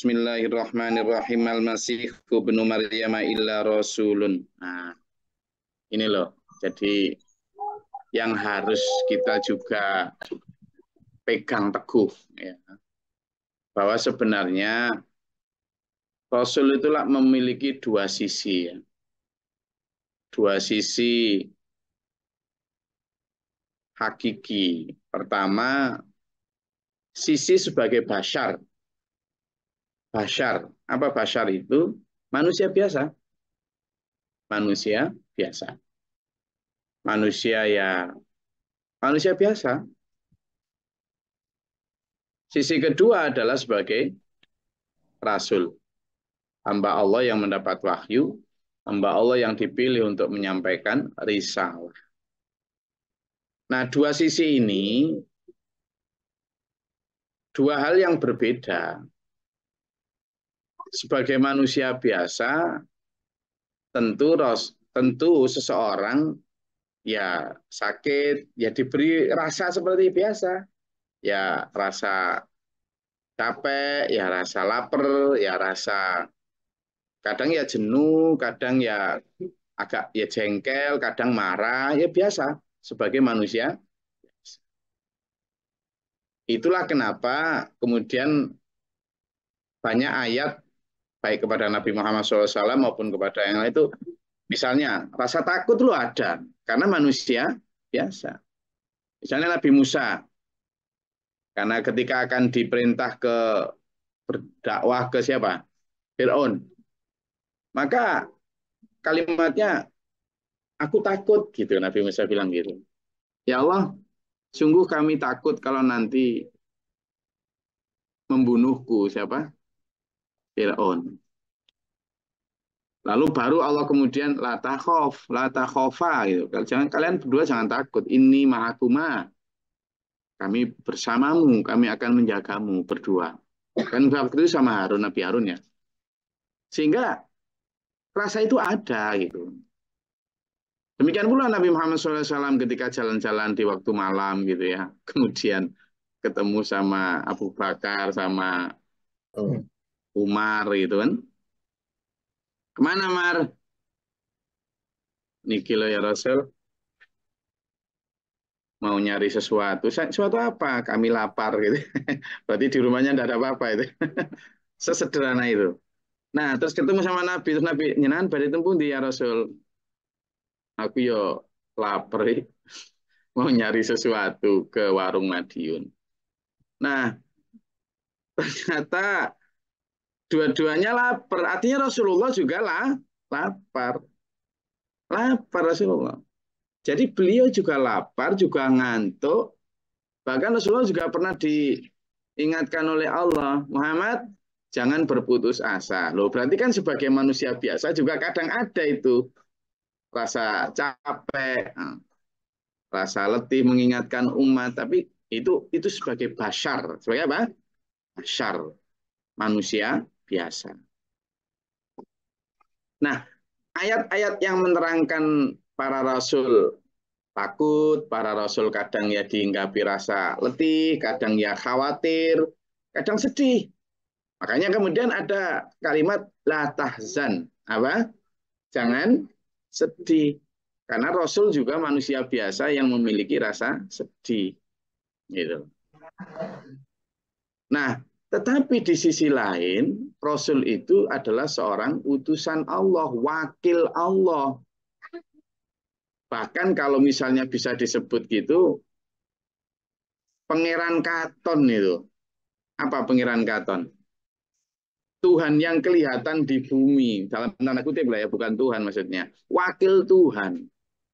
Bismillahirrahmanirrahim. Al-Masih ibnu Maryam illa rasulun. Nah, ini loh. Jadi yang harus kita juga pegang teguh ya. Bahwa sebenarnya Rasul itulah memiliki dua sisi ya. Dua sisi hakiki. Pertama, sisi sebagai bashar. Bashar. Apa bashar itu? Manusia biasa. Manusia biasa. Manusia biasa. Sisi kedua adalah sebagai rasul. Hamba Allah yang mendapat wahyu, hamba Allah yang dipilih untuk menyampaikan risalah. Nah, dua sisi ini, dua hal yang berbeda. Sebagai manusia biasa, tentu seseorang ya sakit, ya diberi rasa seperti biasa. Ya rasa capek, ya rasa lapar, ya rasa kadang ya jenuh, kadang ya agak ya jengkel, kadang marah, ya biasa sebagai manusia. Itulah kenapa kemudian banyak ayat baik kepada Nabi Muhammad SAW maupun kepada yang lain itu, misalnya rasa takut lu ada karena manusia biasa. Misalnya Nabi Musa, karena ketika akan diperintah ke berdakwah ke siapa? Fir'aun. Maka kalimatnya, aku takut gitu, Nabi Musa bilang gitu. Ya Allah, sungguh kami takut kalau nanti membunuhku siapa? Fir'aun. Lalu baru Allah kemudian la takhofa gitu. Jangan, kalian berdua jangan takut. Ini ma'akuma. Kami bersamamu, kami akan menjagamu berdua. Kan waktu itu sama Harun, Nabi Harun ya. Sehingga rasa itu ada gitu. Demikian pula Nabi Muhammad SAW ketika jalan-jalan di waktu malam gitu ya. Kemudian ketemu sama Abu Bakar, sama Umar gitu kan. Kemana Mar? Niki lo ya Rasul. Mau nyari sesuatu. Sesuatu apa? Kami lapar gitu. Berarti di rumahnya tidak ada apa-apa itu. Sesederhana itu. Nah, terus ketemu sama Nabi. Terus Nabi, nyenan bari tempung di ya Rasul. Aku yo lapar. Mau nyari sesuatu ke warung Madiun. Nah, ternyata dua-duanya lapar. Artinya Rasulullah juga lapar. Lapar Rasulullah. Jadi beliau juga lapar, juga ngantuk. Bahkan Rasulullah juga pernah diingatkan oleh Allah, Muhammad, jangan berputus asa. Loh, berarti kan sebagai manusia biasa juga kadang ada itu rasa capek, rasa letih mengingatkan umat, tapi itu sebagai bashar, sebagai apa? Bashar, manusia biasa. Nah, ayat-ayat yang menerangkan para rasul takut, para rasul kadang ya dihinggapi rasa letih, kadang ya khawatir, kadang sedih. Makanya kemudian ada kalimat la tahzan, apa? Jangan sedih. Karena Rasul juga manusia biasa yang memiliki rasa sedih. Gitu. Nah, tetapi di sisi lain, Rasul itu adalah seorang utusan Allah, wakil Allah. Bahkan kalau misalnya bisa disebut gitu, Pangeran Katon itu. Apa Pangeran Katon? Tuhan yang kelihatan di bumi. Dalam tanda kutip lah ya, bukan Tuhan maksudnya. Wakil Tuhan.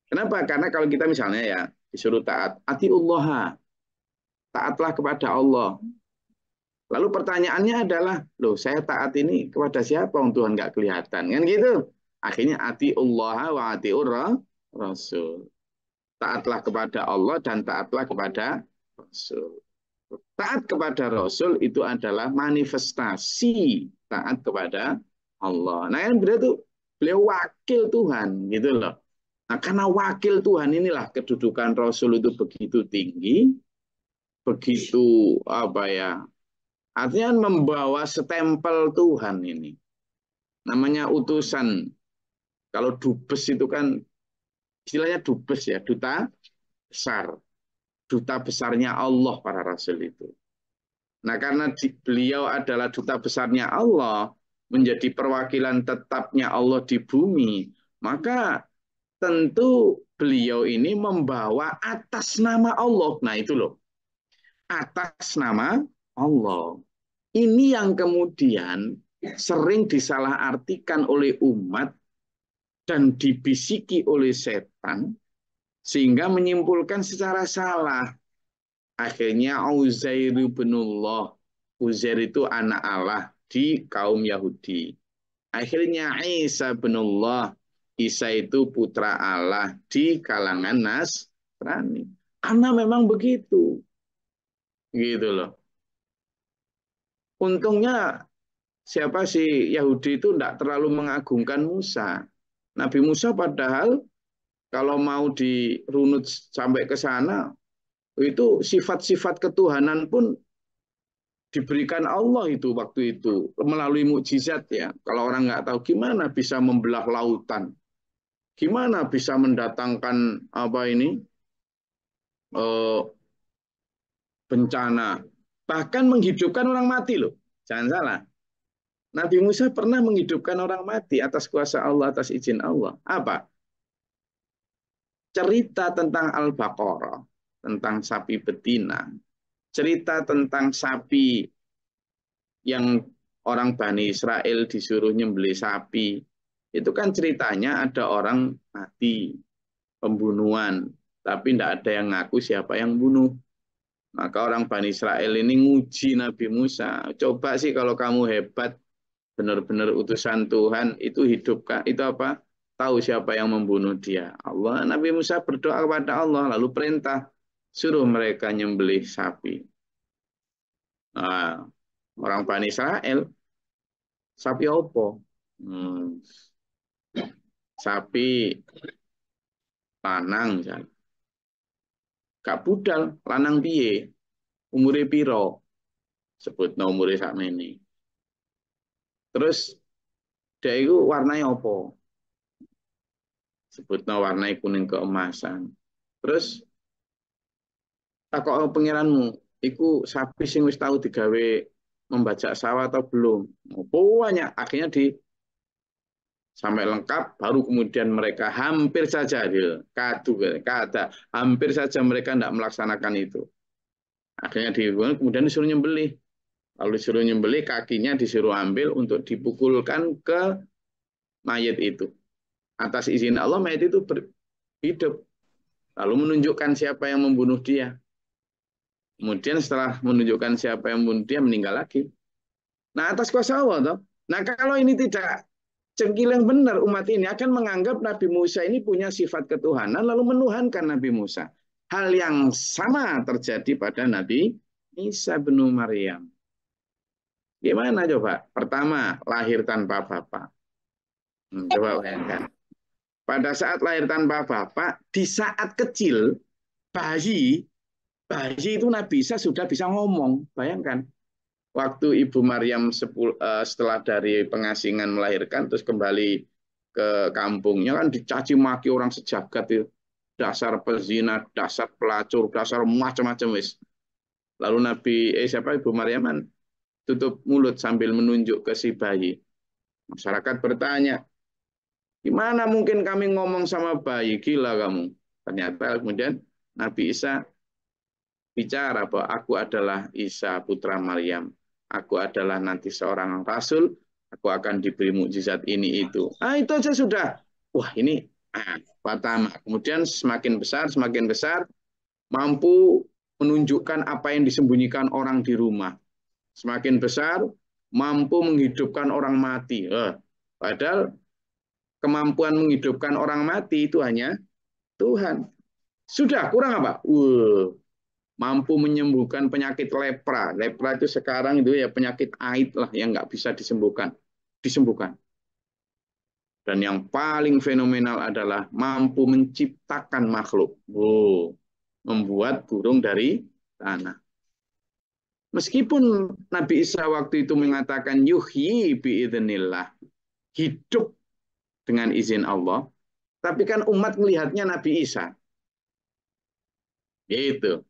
Kenapa? Karena kalau kita misalnya ya disuruh taat, atiullah, taatlah kepada Allah. Lalu pertanyaannya adalah, loh saya taat ini kepada siapa? Tuhan nggak kelihatan. Kan gitu. Akhirnya atiullah wa atiur Rasul. Taatlah kepada Allah dan taatlah kepada Rasul. Taat kepada Rasul itu adalah manifestasi taat kepada Allah. Nah, yang beliau wakil Tuhan, gitu loh. Nah, karena wakil Tuhan inilah kedudukan Rasul itu begitu tinggi, begitu apa ya, Artinya membawa stempel Tuhan ini. Namanya utusan. Kalau dubes itu kan istilahnya dubes ya, duta besar. Duta besarnya Allah para rasul itu. Nah, karena beliau adalah duta besarnya Allah, menjadi perwakilan tetapnya Allah di bumi, maka tentu beliau ini membawa atas nama Allah. Nah, itu loh, atas nama Allah. Ini yang kemudian sering disalahartikan oleh umat dan dibisiki oleh setan, sehingga menyimpulkan secara salah. Akhirnya Uzair binullah. Uzair itu anak Allah di kaum Yahudi. Akhirnya Isa binullah. Isa itu putra Allah di kalangan Nasrani. Karena memang begitu. Gitu loh. Untungnya siapa sih Yahudi itu tidak terlalu mengagungkan Musa. Nabi Musa padahal kalau mau dirunut sampai ke sana, itu sifat-sifat ketuhanan pun diberikan Allah itu waktu itu melalui mukjizat ya. Kalau orang nggak tahu gimana bisa membelah lautan, gimana bisa mendatangkan apa ini eh, bencana, bahkan menghidupkan orang mati loh. Jangan salah. Nabi Musa pernah menghidupkan orang mati atas kuasa Allah, atas izin Allah. Apa? Cerita tentang Al-Baqarah, tentang sapi betina, cerita tentang sapi yang orang Bani Israel disuruh nyembelih sapi. Itu kan ceritanya ada orang mati, pembunuhan, tapi tidak ada yang ngaku siapa yang bunuh. Maka orang Bani Israel ini nguji Nabi Musa. Coba sih kalau kamu hebat, benar-benar utusan Tuhan, itu hidupkan, itu apa? Tahu siapa yang membunuh dia. Allah. Nabi Musa berdoa kepada Allah, lalu perintah, suruh mereka nyembelih sapi. Nah, orang Bani Israel, sapi opo? Hmm, sapi lanang misalnya. Gak budal, lanang piye? Umure piro? Sebutno umure sakmene. Terus dia itu warnanya opo? Sebutno warnanya kuning keemasan. Terus takok pengiranmu, iku sapi sing wis tahu digawe membajak sawah atau belum? Opo banyak. Akhirnya di sampai lengkap, baru kemudian mereka hampir saja, kata, hampir saja mereka tidak melaksanakan itu. Akhirnya kemudian disuruh nyembelih. Lalu disuruh nyembelih, kakinya disuruh ambil untuk dipukulkan ke mayat itu. Atas izin Allah, mayat itu hidup. Lalu menunjukkan siapa yang membunuh dia. Kemudian setelah menunjukkan siapa yang membunuh dia, meninggal lagi. Nah, atas kuasa Allah. Toh. Nah, kalau ini tidak cengkil yang benar, umat ini akan menganggap Nabi Musa ini punya sifat ketuhanan, lalu menuhankan Nabi Musa. Hal yang sama terjadi pada Nabi Isa bin Maryam. Gimana coba? Pertama, lahir tanpa bapak. Coba bayangkan. Pada saat lahir tanpa bapak, di saat kecil, bayi, bayi itu Nabi Isa sudah bisa ngomong. Bayangkan. Waktu Ibu Maryam setelah dari pengasingan melahirkan, terus kembali ke kampungnya, kan dicaci maki orang sejagat itu. Dasar pezina, dasar pelacur, dasar macam-macam wis. Lalu siapa Ibu Maryam kan tutup mulut sambil menunjuk ke si bayi. Masyarakat bertanya, gimana mungkin kami ngomong sama bayi? Gila kamu. Ternyata kemudian Nabi Isa bicara bahwa aku adalah Isa putra Maryam. Aku adalah nanti seorang rasul. Aku akan diberi mukjizat ini itu. Ah itu aja sudah. Wah ini pertama. Kemudian semakin besar, mampu menunjukkan apa yang disembunyikan orang di rumah. Semakin besar, mampu menghidupkan orang mati. Padahal kemampuan menghidupkan orang mati itu hanya Tuhan. Sudah, kurang apa? Mampu menyembuhkan penyakit lepra. Lepra itu sekarang itu ya penyakit aid lah yang nggak bisa disembuhkan. Disembuhkan. Dan yang paling fenomenal adalah mampu menciptakan makhluk. Membuat burung dari tanah. Meskipun Nabi Isa waktu itu mengatakan yuhyi biidznillah, hidup dengan izin Allah, tapi kan umat melihatnya Nabi Isa. Gitu.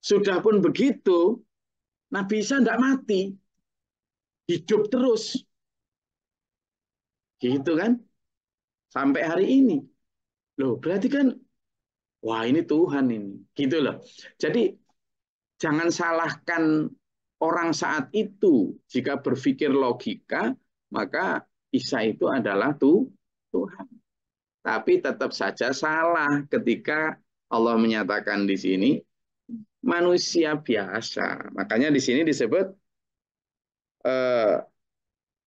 Sudah pun begitu, Nabi Isa tidak mati, hidup terus. Gitu kan? Sampai hari ini. Loh, berarti kan, wah ini Tuhan ini. Gitu loh. Jadi, jangan salahkan orang saat itu. Jika berpikir logika, maka Isa itu adalah Tuhan. Tapi tetap saja salah ketika Allah menyatakan di sini manusia biasa. Makanya di sini disebut eh,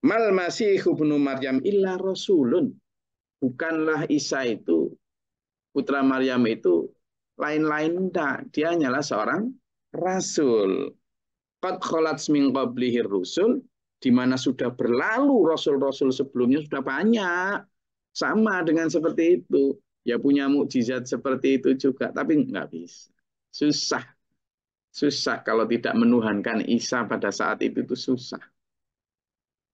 mal masih ibnu Maryam illa rasulun. Bukanlah Isa itu, putra Maryam itu lain-lain enggak. Dia hanyalah seorang rasul. Qad khalat min qablihi rusul, di mana sudah berlalu rasul-rasul sebelumnya sudah banyak. Sama dengan seperti itu. Ya punya mukjizat seperti itu juga, tapi nggak bisa. Susah. Susah kalau tidak menuhankan Isa pada saat itu susah.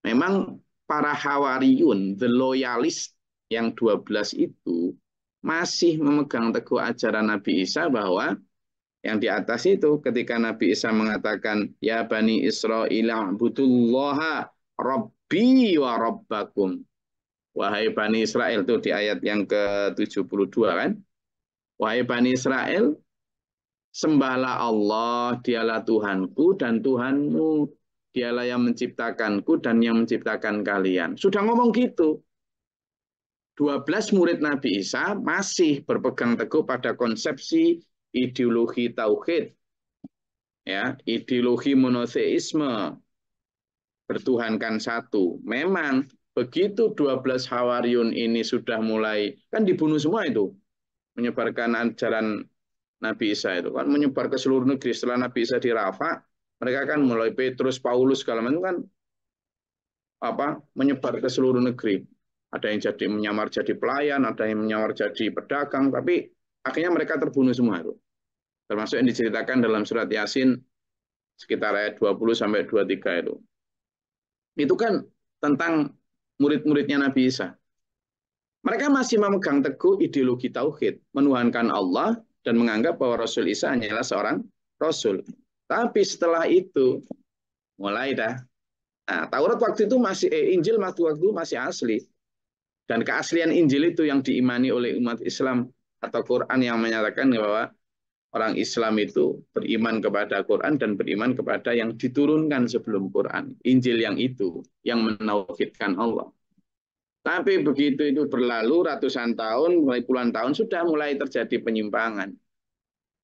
Memang para Hawariyun, the loyalist yang 12 itu masih memegang teguh ajaran Nabi Isa bahwa yang di atas itu ketika Nabi Isa mengatakan ya Bani Israil budullaha Rabbi wa Rabbakum. Wahai Bani Israel itu di ayat yang ke-72 kan. Wahai Bani Israel, sembahlah Allah, dialah Tuhanku dan Tuhanmu. Dialah yang menciptakanku dan yang menciptakan kalian. Sudah ngomong gitu. 12 murid Nabi Isa masih berpegang teguh pada konsepsi ideologi tauhid, ya, ideologi monoteisme, bertuhankan satu. Memang begitu 12 Hawariyun ini sudah mulai, kan dibunuh semua itu, menyebarkan ajaran Nabi Isa itu kan menyebar ke seluruh negeri. Setelah Nabi Isa di Rafa, mereka kan mulai Petrus, Paulus segala macam kan menyebar ke seluruh negeri. Ada yang jadi menyamar jadi pelayan, ada yang menyamar jadi pedagang, tapi akhirnya mereka terbunuh semua itu. Termasuk yang diceritakan dalam surat Yasin sekitar ayat 20 sampai 23 itu. Itu kan tentang murid-muridnya Nabi Isa. Mereka masih memegang teguh ideologi tauhid, menuhankan Allah dan menganggap bahwa Rasul Isa hanyalah seorang rasul. Tapi setelah itu mulai dah. Nah, Taurat waktu itu masih Injil waktu itu masih asli. Dan keaslian Injil itu yang diimani oleh umat Islam atau Quran yang menyatakan bahwa orang Islam itu beriman kepada Quran dan beriman kepada yang diturunkan sebelum Quran. Injil yang itu, yang menauhidkan Allah. Tapi begitu itu berlalu ratusan tahun, mulai puluhan tahun, sudah mulai terjadi penyimpangan.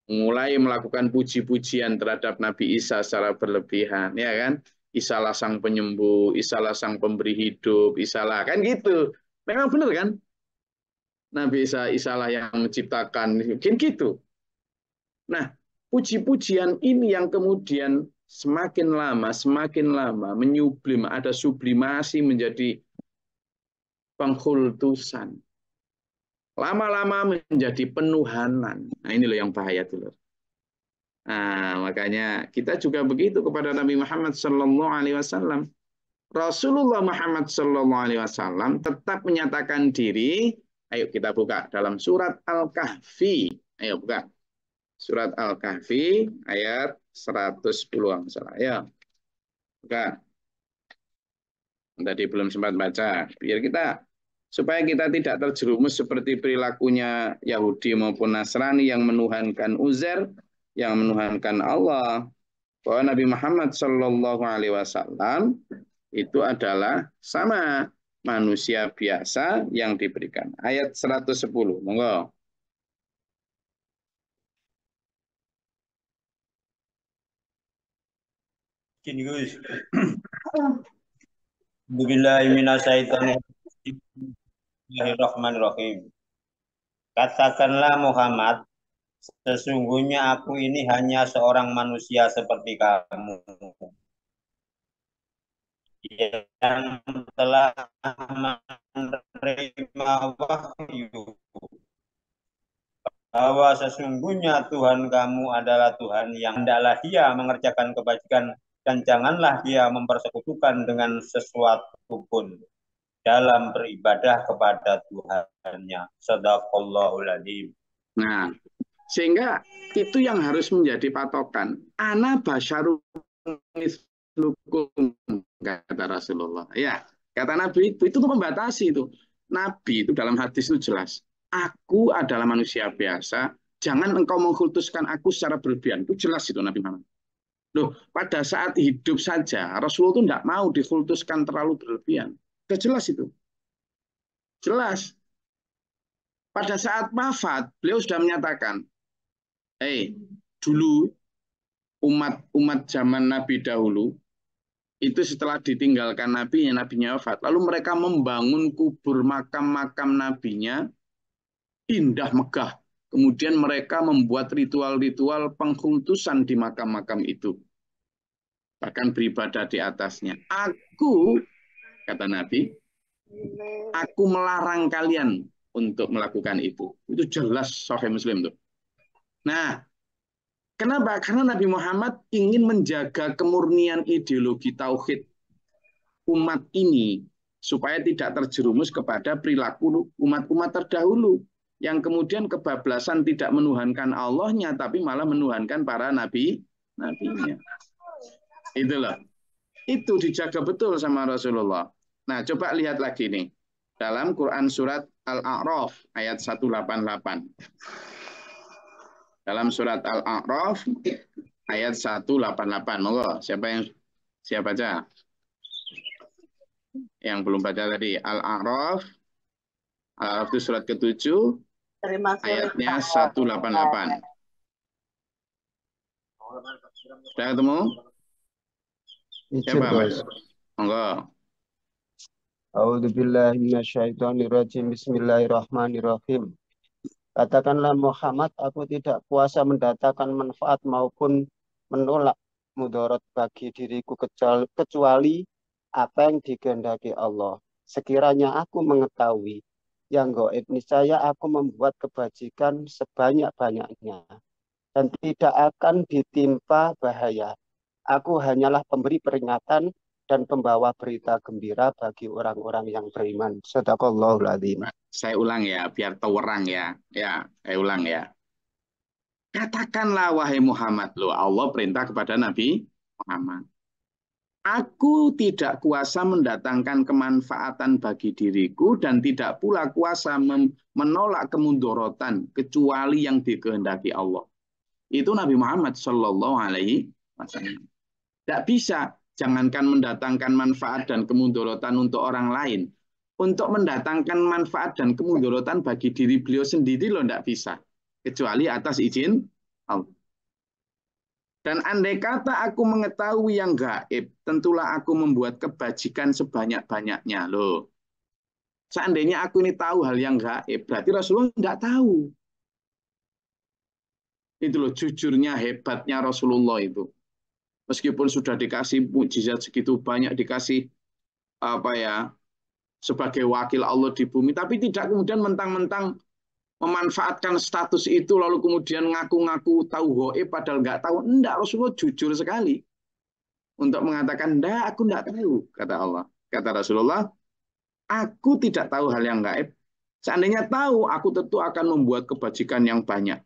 Mulai melakukan puji-pujian terhadap Nabi Isa secara berlebihan, ya kan? Isalah sang penyembuh, Isalah sang pemberi hidup, Isalah, kan gitu. Memang benar kan? Nabi Isa, Isalah yang menciptakan, mungkin gitu. Nah, puji-pujian ini yang kemudian semakin lama menyublim, ada sublimasi menjadi pengkultusan. Lama-lama menjadi penuhanan. Nah, ini loh yang bahaya dulu. Nah, makanya kita juga begitu kepada Nabi Muhammad Sallallahu Alaihi Wasallam. Rasulullah Muhammad Sallallahu Alaihi Wasallam tetap menyatakan diri. Ayo kita buka dalam surat Al-Kahfi. Ayo buka. Surat Al-Kahfi ayat 110 masalah. Ya, buka. Tadi belum sempat baca. Biar kita supaya kita tidak terjerumus seperti perilakunya Yahudi maupun Nasrani yang menuhankan Uzair, yang menuhankan Allah. Bahwa Nabi Muhammad Shallallahu Alaihi Wasallam itu adalah sama manusia biasa yang diberikan. Ayat 110. Monggo. Gini Gus. Bismillahirrahmanirrahim. Katakanlah Muhammad, sesungguhnya aku ini hanya seorang manusia seperti kamu yang telah menerima wahyu bahwa sesungguhnya Tuhan kamu adalah Tuhan yang hendaklah Dia mengerjakan kebajikan dan janganlah Dia mempersekutukan dengan sesuatu pun dalam beribadah kepada Tuhannya. Shadaqallahul adzim. Nah, sehingga itu yang harus menjadi patokan. Ana basyarun mislukum, kata Rasulullah. Ya, kata Nabi itu tuh membatasi itu. Nabi itu dalam hadis itu jelas. Aku adalah manusia biasa. Jangan engkau mengkultuskan aku secara berlebihan. Itu jelas itu Nabi Muhammad. Loh, pada saat hidup saja Rasulullah itu tidak mau dikultuskan terlalu berlebihan. Sudah jelas itu. Jelas. Pada saat wafat, beliau sudah menyatakan, dulu umat zaman Nabi dahulu itu setelah ditinggalkan nabinya wafat, lalu mereka membangun kubur makam-makam nabinya indah megah. Kemudian mereka membuat ritual-ritual pengkultusan di makam-makam itu. Bahkan beribadah di atasnya. Aku, kata Nabi, aku melarang kalian untuk melakukan itu. Itu jelas Sahih Muslim tuh. Nah, kenapa? Karena Nabi Muhammad ingin menjaga kemurnian ideologi tauhid umat ini supaya tidak terjerumus kepada perilaku umat-umat terdahulu yang kemudian kebablasan tidak menuhankan Allahnya tapi malah menuhankan para nabinya. Itulah. Itu dijaga betul sama Rasulullah. Nah, coba lihat lagi nih. Dalam Quran surat Al-A'raf ayat 188. Dalam surat Al-A'raf ayat 188. Monggo, siapa baca? Yang belum baca tadi. Al-A'raf. Al-A'raf itu surat ke-7 ayatnya 188. Sudah ketemu? Siapa, Mas? Monggo. A'udzubillahi minasyaitonirrajim. Bismillahirrahmanirrahim. Katakanlah Muhammad, aku tidak kuasa mendatangkan manfaat maupun menolak mudarat bagi diriku kecuali apa yang dikehendaki Allah. Sekiranya aku mengetahui yang gaib, niscaya aku membuat kebajikan sebanyak-banyaknya dan tidak akan ditimpa bahaya. Aku hanyalah pemberi peringatan dan pembawa berita gembira bagi orang-orang yang beriman. Shadaqallahul adzim. Saya ulang ya, biar terang ya. Ya, saya ulang ya. Katakanlah wahai Muhammad, loh Allah perintah kepada Nabi Muhammad. Aku tidak kuasa mendatangkan kemanfaatan bagi diriku dan tidak pula kuasa menolak kemudorotan kecuali yang dikehendaki Allah. Itu Nabi Muhammad Shallallahu Alaihi Wasallam. Tidak bisa, jangankan mendatangkan manfaat dan kemudorotan untuk orang lain. Untuk mendatangkan manfaat dan kemudorotan bagi diri beliau sendiri loh tidak bisa. Kecuali atas izin Allah. Dan andai kata aku mengetahui yang gaib, tentulah aku membuat kebajikan sebanyak-banyaknya. Loh. Seandainya aku ini tahu hal yang gaib, berarti Rasulullah tidak tahu. Itu loh jujurnya, hebatnya Rasulullah itu. Meskipun sudah dikasih mukjizat segitu banyak, dikasih sebagai wakil Allah di bumi, tapi tidak kemudian mentang-mentang memanfaatkan status itu lalu kemudian ngaku-ngaku tahu gaib padahal nggak tahu. Enggak, Rasulullah jujur sekali untuk mengatakan, enggak, aku enggak tahu, kata Allah. Kata Rasulullah, aku tidak tahu hal yang gaib. Seandainya tahu, aku tentu akan membuat kebajikan yang banyak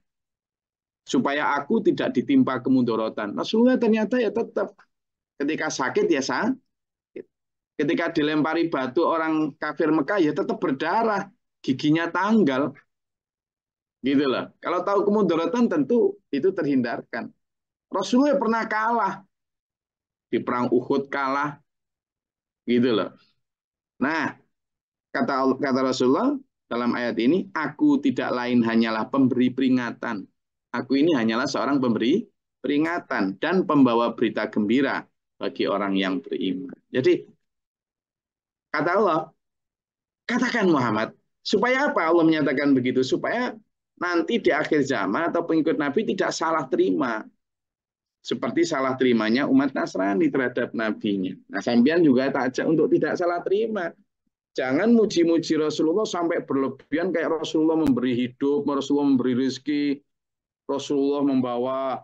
supaya aku tidak ditimpa kemudorotan. Rasulullah ternyata ya tetap ketika sakit ya sakit. Ketika dilempari batu orang kafir Mekah ya tetap berdarah, giginya tanggal. Gitu loh. Kalau tahu kemudorotan tentu itu terhindarkan. Rasulullah pernah kalah di perang Uhud, kalah gitu loh. Nah, kata Rasulullah dalam ayat ini, aku tidak lain hanyalah pemberi peringatan. Aku ini hanyalah seorang pemberi peringatan dan pembawa berita gembira bagi orang yang beriman. Jadi kata Allah, katakan Muhammad, supaya apa Allah menyatakan begitu? Supaya nanti di akhir zaman atau pengikut Nabi tidak salah terima. Seperti salah terimanya umat Nasrani terhadap nabinya. Nah, sampean juga tak ajak untuk tidak salah terima. Jangan muji-muji Rasulullah sampai berlebihan kayak Rasulullah memberi hidup, Rasulullah memberi rezeki, Rasulullah membawa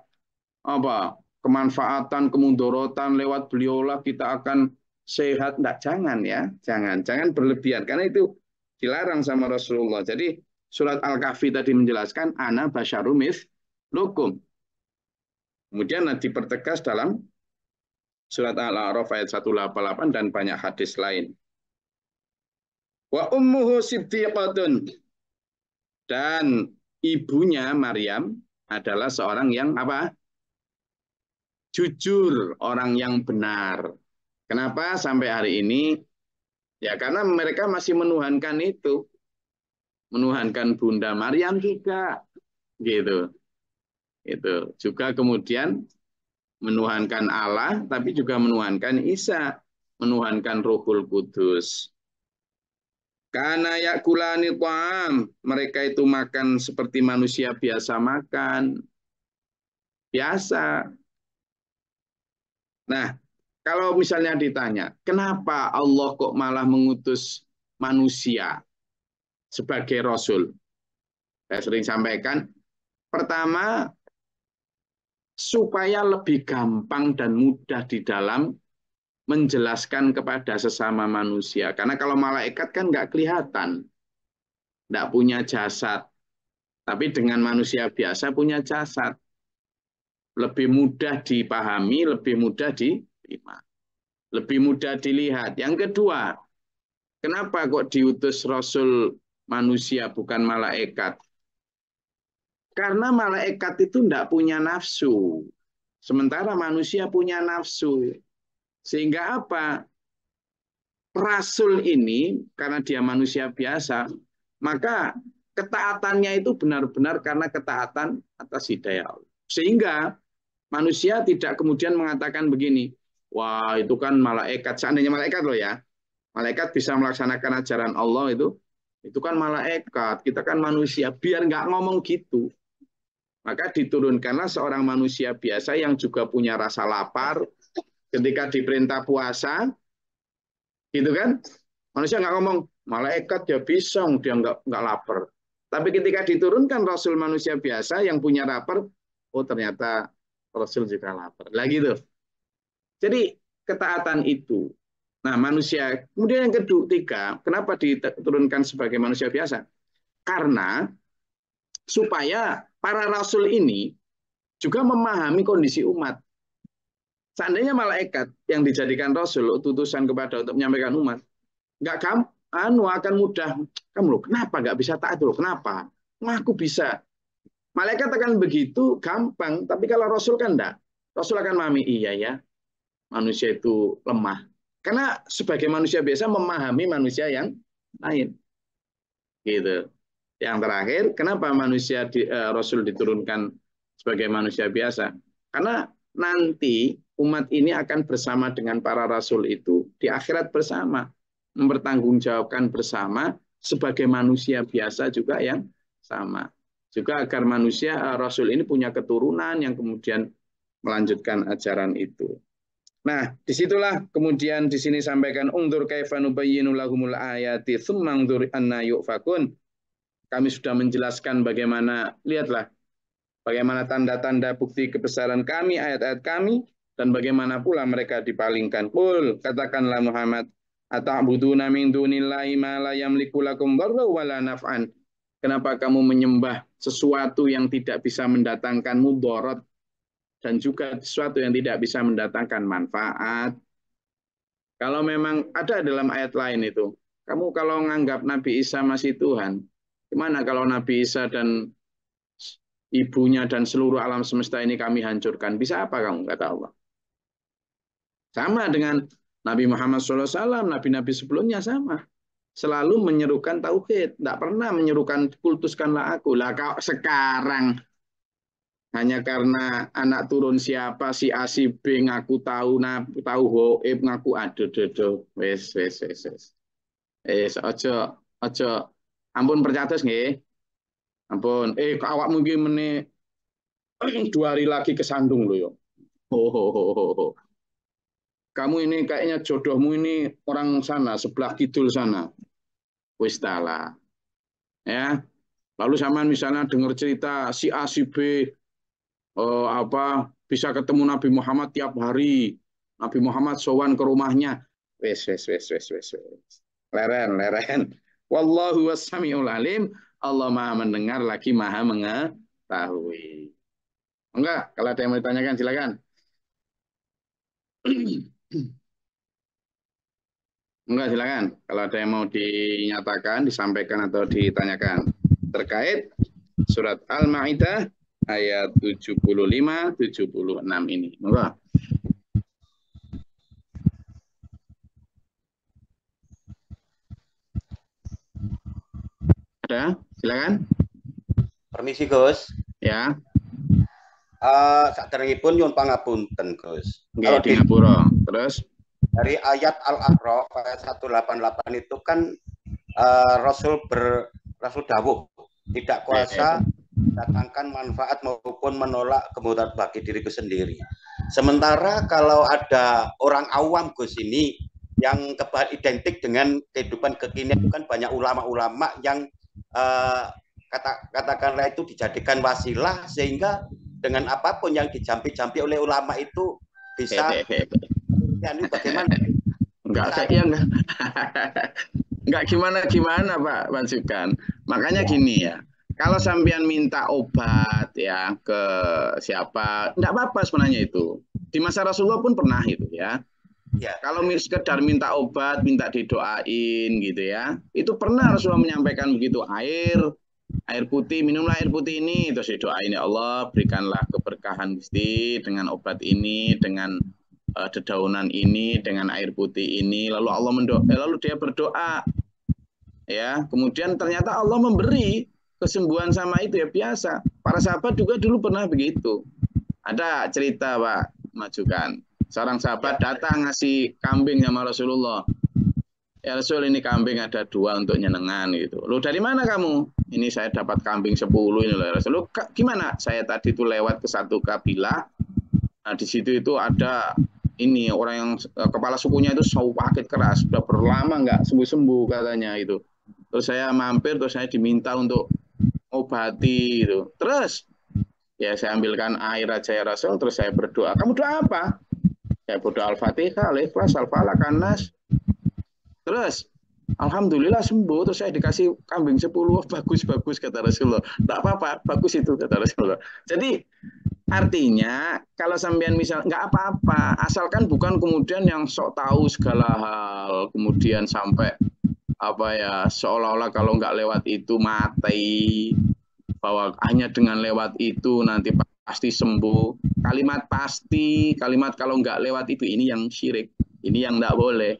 apa kemanfaatan, kemudorotan lewat beliaulah kita akan sehat. Enggak, jangan ya, jangan berlebihan karena itu dilarang sama Rasulullah. Jadi surat Al-Kahfi tadi menjelaskan ana basyarum mislukum. Kemudian dipertegas dalam surat Al-A'raf ayat 188 dan banyak hadis lain. Wa ummuhu siddiqatun, dan ibunya Maryam adalah seorang yang apa? Jujur, orang yang benar. Kenapa sampai hari ini? Ya karena mereka masih menuhankan itu. Menuhankan Bunda Maryam juga. Gitu. Itu juga kemudian menuhankan Allah, tapi juga menuhankan Isa, menuhankan Ruhul Kudus. Karena yakulani ta'am, mereka itu makan seperti manusia biasa makan. Biasa. Nah, kalau misalnya ditanya, kenapa Allah kok malah mengutus manusia sebagai Rasul? Saya sering sampaikan, pertama, supaya lebih gampang dan mudah di dalam menjelaskan kepada sesama manusia. Karena kalau malaikat kan nggak kelihatan, nggak punya jasad. Tapi dengan manusia biasa punya jasad. Lebih mudah dipahami, lebih mudah diterima. Lebih mudah dilihat. Yang kedua, kenapa kok diutus Rasul manusia bukan malaikat? Karena malaikat itu tidak punya nafsu. Sementara manusia punya nafsu. Sehingga apa? Rasul ini, karena dia manusia biasa, maka ketaatannya itu benar-benar karena ketaatan atas hidayah Allah. Sehingga manusia tidak kemudian mengatakan begini, wah itu kan malaikat, seandainya malaikat loh ya, malaikat bisa melaksanakan ajaran Allah itu kan malaikat, kita kan manusia, biar nggak ngomong gitu. Maka diturunkanlah seorang manusia biasa yang juga punya rasa lapar, ketika diperintah puasa, gitu kan, manusia nggak ngomong, malaikat ya bisa, dia nggak lapar. Tapi ketika diturunkan Rasul manusia biasa yang punya lapar, oh ternyata Rasul juga lapar. Lah gitu. Jadi ketaatan itu. Nah manusia. Kemudian yang ketiga, kenapa diturunkan sebagai manusia biasa? Karena supaya para Rasul ini juga memahami kondisi umat. Seandainya malaikat yang dijadikan Rasul, utusan kepada untuk menyampaikan umat, nggak akan mudah. Kamu loh, kenapa nggak bisa taat loh? Kenapa? Wah, aku bisa. Malaikat akan begitu gampang, tapi kalau Rasul kan enggak. Rasul akan memahami, iya ya, manusia itu lemah. Karena sebagai manusia biasa memahami manusia yang lain. Gitu. Yang terakhir, kenapa Rasul diturunkan sebagai manusia biasa? Karena nanti umat ini akan bersama dengan para Rasul itu di akhirat bersama. Mempertanggungjawabkan bersama sebagai manusia biasa juga yang sama. Juga agar manusia Rasul ini punya keturunan yang kemudian melanjutkan ajaran itu. Nah, disitulah kemudian di sini sampaikan ungdur kaifa nubayyinu lahumul ayati tsumma ungdur anna yufakun. Kami sudah menjelaskan bagaimana, lihatlah bagaimana tanda-tanda bukti kebesaran kami, ayat-ayat kami, dan bagaimana pula mereka dipalingkan. Qul, katakanlah Muhammad, ata'buduna min dunillahi ma la yamliku lakum dharra wa la naf'an. Kenapa kamu menyembah sesuatu yang tidak bisa mendatangkan mudarat dan juga sesuatu yang tidak bisa mendatangkan manfaat? Kalau memang ada dalam ayat lain itu, kamu kalau menganggap Nabi Isa masih Tuhan, gimana kalau Nabi Isa dan ibunya dan seluruh alam semesta ini kami hancurkan? Bisa apa kamu, kata Allah? Sama dengan Nabi Muhammad SAW, nabi-nabi sebelumnya sama. Selalu menyerukan tauhid, tidak pernah menyerukan kultuskanlah aku. Lah kalau sekarang hanya karena anak turun siapa si A si B ngaku tahu hoib ngaku aduh wes ojo ampun percatus nggih. Ampun kok awak mungkin meneh 2 hari lagi kesandung lho yo. kamu ini kayaknya jodohmu ini orang sana, sebelah kidul sana. Wis lah. Ya. Lalu sama misalnya dengar cerita si A si B bisa ketemu Nabi Muhammad tiap hari. Nabi Muhammad sowan ke rumahnya. Wes. Leren, leren. Wallahu wassami'ul alim. Allah Maha mendengar lagi Maha mengetahui. Enggak, kalau ada yang mau ditanyakan silakan. Enggak, silakan. Kalau ada yang mau dinyatakan, disampaikan atau ditanyakan terkait surat Al-Maidah ayat 75-76 ini. Enggak. Ada? Silakan. Permisi, Gus. Ya. Saderengipun nyuwun pangapunten, Gus. Kalau di ngapura. Terus dari ayat Al-A'raf ayat 188 itu kan Rasul dawuh tidak kuasa datangkan manfaat maupun menolak kemudarat bagi diriku sendiri. Sementara kalau ada orang awam, Gus, ini yang identik dengan kehidupan kekinian itu kan banyak ulama-ulama yang katakanlah itu dijadikan wasilah sehingga dengan apapun yang dijampi-jampi oleh ulama itu bisa bagaimana? Enggak gimana Pak Mansukan. Makanya gini ya. Kalau sampean minta obat ya ke siapa, enggak apa-apa sebenarnya itu. Di masa Rasulullah pun pernah itu ya. Ya. Kalau sekedar minta obat, minta didoain gitu ya. Itu pernah Rasulullah menyampaikan begitu, air putih, minumlah air putih ini, terus didoain, ya Allah berikanlah keberkahan Gusti dengan obat ini, dengan dedaunan ini, dengan air putih ini, lalu Allah lalu dia berdoa, ya, kemudian ternyata Allah memberi kesembuhan sama itu ya biasa. Para sahabat juga dulu pernah begitu. Ada cerita Pak Majukan, seorang sahabat datang ngasih kambing sama Rasulullah. Ya Rasul, ini kambing ada 2 untuk nyenengan gitu. Loh dari mana kamu? Ini saya dapat kambing 10 ini loh Rasul. Loh gimana? Saya tadi itu lewat ke satu kabilah. Nah di situ itu ada ini orang yang kepala sukunya itu sakit keras, sudah berlama nggak sembuh-sembuh katanya itu. Terus saya mampir, terus saya diminta untuk obati itu. Terus ya saya ambilkan air aja ya Rasul, terus saya berdoa. Kamu doa apa? Ya berdoa Al-Fatihah, Al-Ikhlas, Al-Falaq, An-Nas. Terus alhamdulillah sembuh, terus saya dikasih kambing 10. Bagus kata Rasulullah. Enggak apa-apa, bagus itu kata Rasulullah. Jadi artinya kalau sampean misal nggak apa-apa, asalkan bukan kemudian yang sok tahu segala hal, kemudian sampai seolah-olah kalau nggak lewat itu mati, bahwa hanya dengan lewat itu nanti pasti sembuh. Kalimat pasti, kalimat kalau nggak lewat itu, ini yang syirik, ini yang nggak boleh.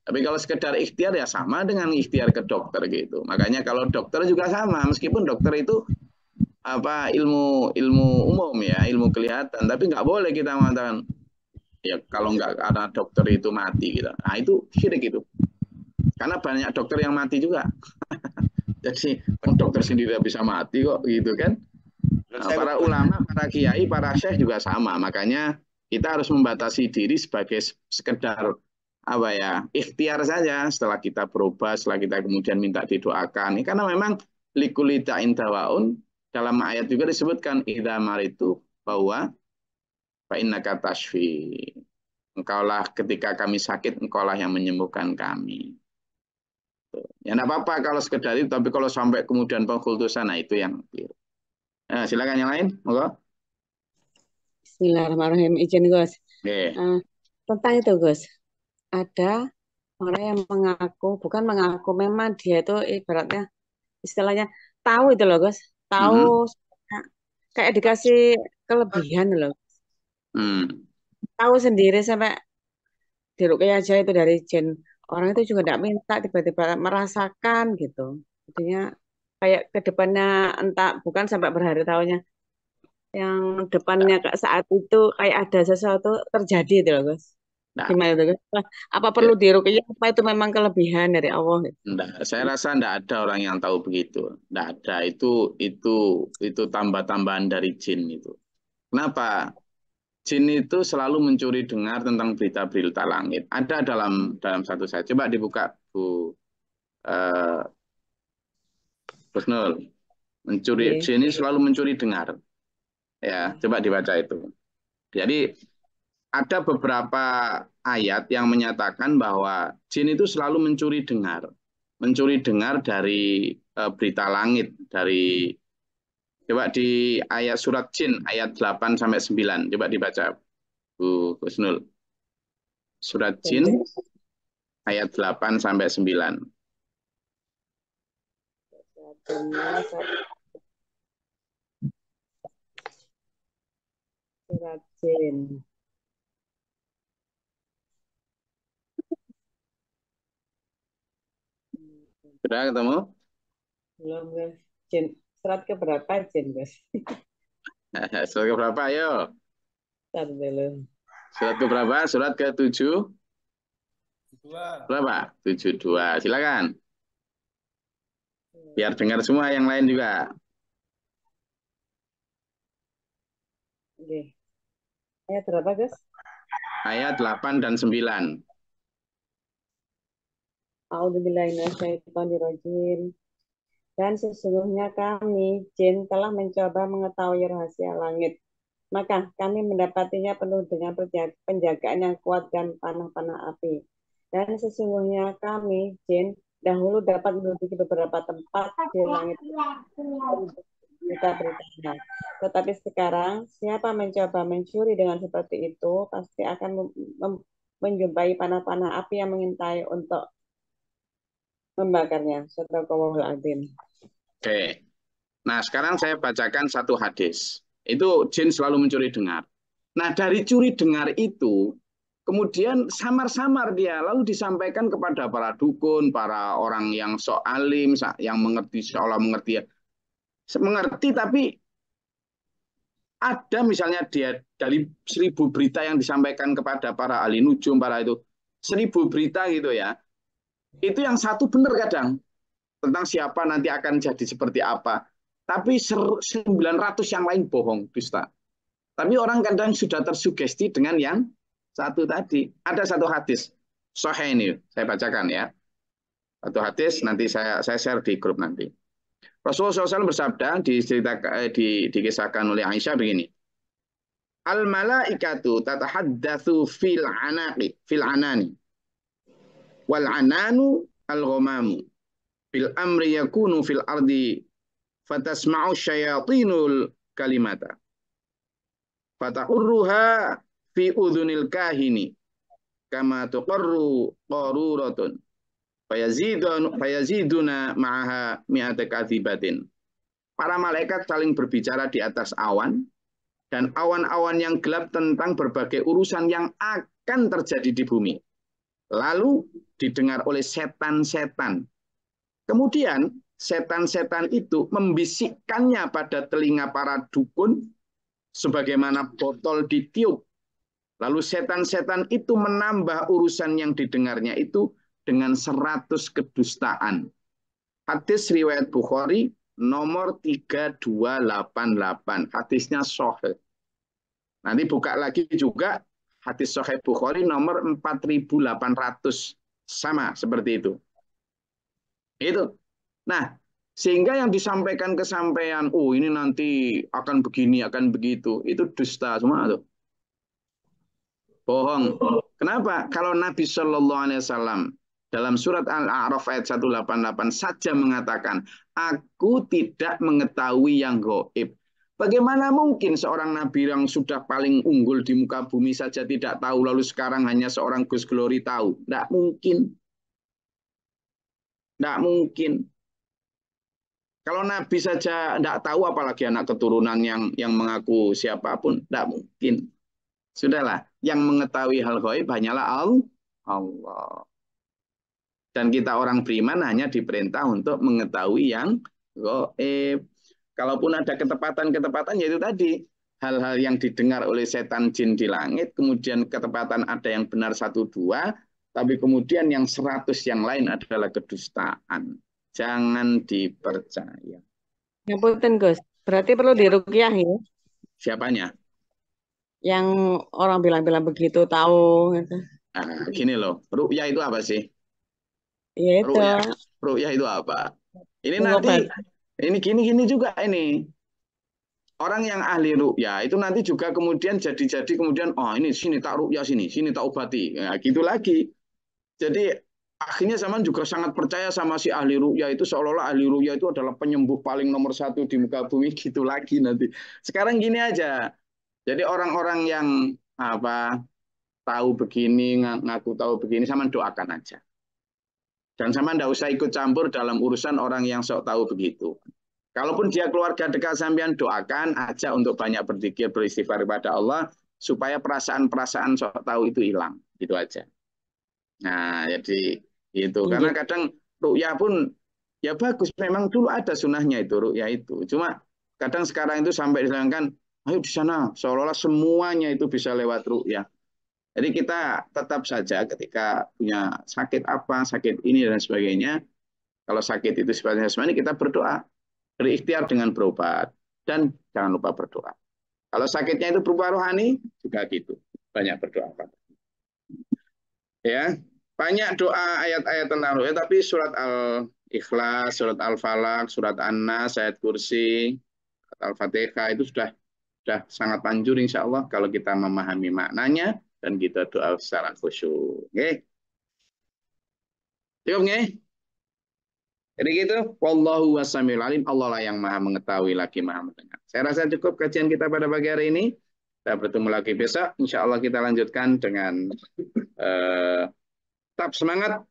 Tapi kalau sekedar ikhtiar ya sama dengan ikhtiar ke dokter gitu. Makanya kalau dokter juga sama, meskipun dokter itu ilmu umum ya, ilmu kelihatan, tapi nggak boleh kita mengatakan ya kalau nggak ada dokter itu mati gitu. Nah itu syirik itu. Karena banyak dokter yang mati juga. Jadi dokter sendiri bisa mati kok gitu kan. Nah, para ulama, para kiai, para syekh juga sama. Makanya kita harus membatasi diri sebagai sekedar ikhtiar saja. Setelah kita berobat, setelah kita kemudian minta didoakan. Ini karena memang likulita indawaun, dalam ayat juga disebutkan idza maritu bahwa fa innaka tashfi. Engkaulah ketika kami sakit, engkaulah yang menyembuhkan kami. Ya enggak apa-apa kalau sekedar itu, tapi kalau sampai kemudian pengkultusan, nah itu yang nah, silakan yang lain, monggo. Bismillahirrahmanirrahim. Izin Gus. Okay. Tentang itu Gus, ada orang yang bukan mengaku, memang dia itu ibaratnya istilahnya tahu itu loh Gus, tahu kayak dikasih kelebihan loh. Tahu sendiri sampai diruqyah aja itu dari jin. Orang itu juga tidak minta, tiba-tiba merasakan gitu. Artinya kayak ke depannya entah bukan sampai berhari tahunnya, yang depannya saat itu kayak ada sesuatu terjadi itu loh Gus. Gimana itu Gus? Apa perlu diruqyah? Apa itu memang kelebihan dari Allah? Enggak, saya rasa enggak ada orang yang tahu begitu. Enggak ada. Itu tambah-tambahan dari jin itu. Kenapa? jin itu selalu mencuri dengar tentang berita-berita langit. Ada dalam satu saya. Coba dibuka Bu Husnul. Jin ini selalu mencuri dengar. Ya, coba dibaca itu. Jadi ada beberapa ayat yang menyatakan bahwa jin itu selalu mencuri dengar dari berita langit, dari coba di ayat surat jin ayat 8 sampai 9. Coba dibaca Bu Husnul. Surat jin ayat 8 sampai 9. Surat jin. Sudah ketemu? Belum, guys. Jin. Surat keberapa jin, guys? Surat keberapa? Ayo. Surat keberapa? Surat ke-7. Berapa? 72. Silakan. Biar dengar semua yang lain juga. Oke. Ayat berapa, guys? Ayat 8 dan 9. A'udzubillahiminasyaitonirrajim. Dan sesungguhnya kami, jin, telah mencoba mengetahui rahasia langit. Maka kami mendapatinya penuh dengan penjagaan yang kuat dan panah-panah api. Dan sesungguhnya kami, jin, dahulu dapat menduduki beberapa tempat di langit berita-beritanya. Tetapi sekarang, siapa mencoba mencuri dengan seperti itu, pasti akan menjumpai panah-panah api yang mengintai untuk membakarnya. Shadaqallahul adzim. Oke. Nah, sekarang saya bacakan satu hadis. Itu jin selalu mencuri dengar. Nah, dari curi dengar itu, kemudian samar-samar dia lalu disampaikan kepada para dukun, para orang yang sok alim, yang mengerti, seolah mengerti. Mengerti, tapi ada misalnya dia dari 1000 berita yang disampaikan kepada para ahli nujum, para itu 1000 berita gitu ya. Itu yang satu benar kadang tentang siapa nanti akan jadi seperti apa. Tapi 900 yang lain bohong, dusta. Tapi orang kadang sudah tersugesti dengan yang satu tadi. Ada satu hadis, sahih ini, saya bacakan ya. Satu hadis nanti saya share di grup nanti. Rasulullah SAW bersabda, dikisahkan oleh Aisyah begini. Al malaikatu tatahaddatsu fil anani wal ananu al ghamamu fil amri yakunu fil ardi fatasma'u syayatinul kalimata fataqurruha fi udhunil kahini kama tuqarru qaruratun fayaziduna ma'aha mi'ata kadzibatin. Para malaikat saling berbicara di atas awan dan awan-awan yang gelap tentang berbagai urusan yang akan terjadi di bumi. Lalu didengar oleh setan-setan. Kemudian setan-setan itu membisikkannya pada telinga para dukun sebagaimana botol ditiup. Lalu setan-setan itu menambah urusan yang didengarnya itu dengan 100 kedustaan. Hadis riwayat Bukhari nomor 3288. Hadisnya sahih. Nanti buka lagi juga hadis sahih Bukhari nomor 4800. Sama seperti itu. Itu. Nah, sehingga yang disampaikan kesampaian, oh ini nanti akan begini, akan begitu, itu dusta semua tuh. Bohong. Kenapa? Kalau Nabi Shallallahu Alaihi Wasallam dalam surat Al-A'raf ayat 188 saja mengatakan, aku tidak mengetahui yang gaib. Bagaimana mungkin seorang Nabi yang sudah paling unggul di muka bumi saja tidak tahu, lalu sekarang hanya seorang Gus Glory tahu? Tidak mungkin. Tidak mungkin. Kalau Nabi saja tidak tahu, apalagi anak keturunan yang mengaku siapapun, tidak mungkin. Sudahlah, yang mengetahui hal gaib hanyalah Allah. Dan kita orang beriman hanya diperintah untuk mengetahui yang gaib. Kalaupun ada ketepatan-ketepatan, yaitu tadi hal-hal yang didengar oleh setan jin di langit, kemudian ketepatan ada yang benar 1-2, tapi kemudian yang 100 yang lain adalah kedustaan. Jangan dipercaya. Ngapunten, Gus. Berarti perlu diruqyah ya? Siapanya? yang orang bilang-bilang begitu tahu gitu. Nah, gini loh, ru'yah itu apa sih? Ya itu Ru'yah itu apa? Ini nanti, pengobat. ini gini juga ini. Orang yang ahli ru'yah itu nanti juga kemudian jadi kemudian, oh ini sini tak ru'yah sini tak obati. Nah, gitu lagi. Jadi akhirnya zaman juga sangat percaya sama si ahli ru'yah itu, seolah-olah ahli ru'yah itu adalah penyembuh paling nomor satu di muka bumi, gitu lagi nanti. Sekarang gini aja. Jadi orang-orang yang apa tahu begini, ngaku tahu begini, sama doakan aja. Dan sama ndak usah ikut campur dalam urusan orang yang sok tahu begitu. Kalaupun dia keluarga dekat sampean, doakan aja untuk banyak berzikir, beristighfar kepada Allah supaya perasaan-perasaan sok tahu itu hilang. Gitu aja. Nah, jadi itu karena kadang ru'yah pun ya bagus, memang dulu ada sunahnya itu ru'yah itu. Cuma kadang sekarang itu sampai disayangkan, ayo di sana seolah-olah semuanya itu bisa lewat ru'yah. Jadi kita tetap saja ketika punya sakit apa, sakit ini dan sebagainya, kalau sakit itu sifatnya jasmani, kita berdoa, berikhtiar dengan berobat, dan jangan lupa berdoa. Kalau sakitnya itu berupa rohani, juga gitu, banyak berdoa. Ya, banyak doa ayat-ayat tentang ru'yah, tapi surat Al-Ikhlas, surat Al-Falaq, surat An-Nas, ayat kursi, Al-Fatihah itu sudah sangat manjur insya Allah kalau kita memahami maknanya dan kita doa secara khusyuk. Oke. Cukup nggih? Jadi gitu, wallahu wasamiul alim, Allah lah yang maha mengetahui lagi maha mendengar. Saya rasa cukup kajian kita pada pagi hari ini. Kita bertemu lagi besok. Insya Allah kita lanjutkan dengan tetap semangat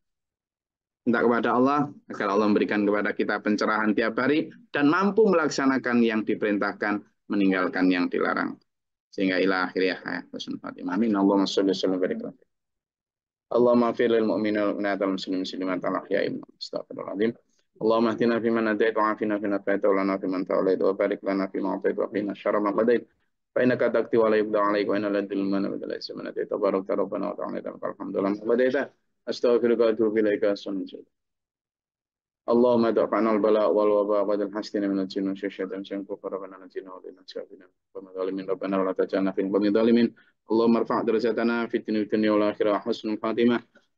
minta kepada Allah agar Allah memberikan kepada kita pencerahan tiap hari dan mampu melaksanakan yang diperintahkan, meninggalkan yang dilarang. Sehingga ila akhirnya husnul khatimah. Amin. Allahumma shalli wa sallim wa barik. Allahumma fir lil mu'minina wal mu'minat wal muslimin muslimat al ahya'i minhum astaghfirullahaladzim. Allahumma hdina fi man hadait wa afina fi man afait wa lana fi man tawallait wa barik lana fi ma atait wa qina syarra ma qadait. Fa innaka taqdi wa la yuqda 'alaika wa inna la tudhillu man laysa min hadait. Tabarakta rabbana wa ta'ala alhamdulillah ma qadaita. Astaghfiruka wa atubu ilaika. اللهم ادع عنا البلاء والوباء والحسن من الجن والشيطان شنكو فربنا نجينا ولنا شافنا ومن ظالمين ربنا ولا تجعلنا في القوم الظالمين اللهم ارفع درجاتنا في الدنيا والآخرة وحسن الخاتمة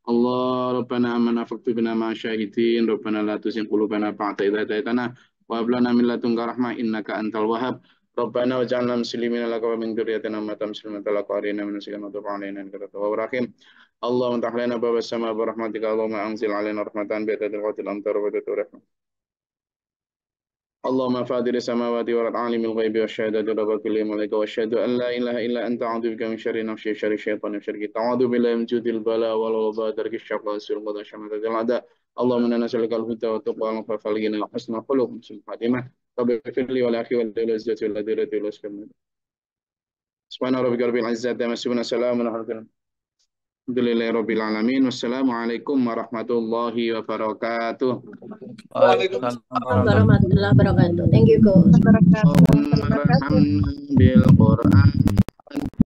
الله ربنا آمنا فاكتبنا مع الشاهدين ربنا لا تزغ قلوبنا بعد إذ هديتنا وهب لنا من لدنك رحمة إنك أنت الوهاب ربنا واجعلنا مسلمين لك ومن ذريتنا أمة مسلمة لك وأرنا مناسكنا وتب علينا إنك أنت التواب الرحيم اللهم افتح لنا باب السماء برحمتك اللهم انزل علينا رحمة بعدد الغوث الامطار وبدد الرحمة اللهم فاطر السماوات والارض عالم الغيب والشهادة رب كل ملك واشهد ان لا اله الا انت اعوذ بك من شر نفسي شر الشيطان وشر اعوذ بالله من جود البلاء والوباء درك الشقاء والسوء والقدر شماتة الاعداء اللهم انا نسالك الهدى والتقوى والعفاف والغنى وحسن الخلق وحسن الخاتمة رب اغفر لي ولاخي وللعزة والذرة والاسكن سبحان ربك رب العزة عما يصفون سلام على Alhamdulillahirrabbilalamin. Wassalamualaikum warahmatullahi wabarakatuh. Waalaikumsalam warahmatullahi wabarakatuh. Thank you, Coach. Bil Quran.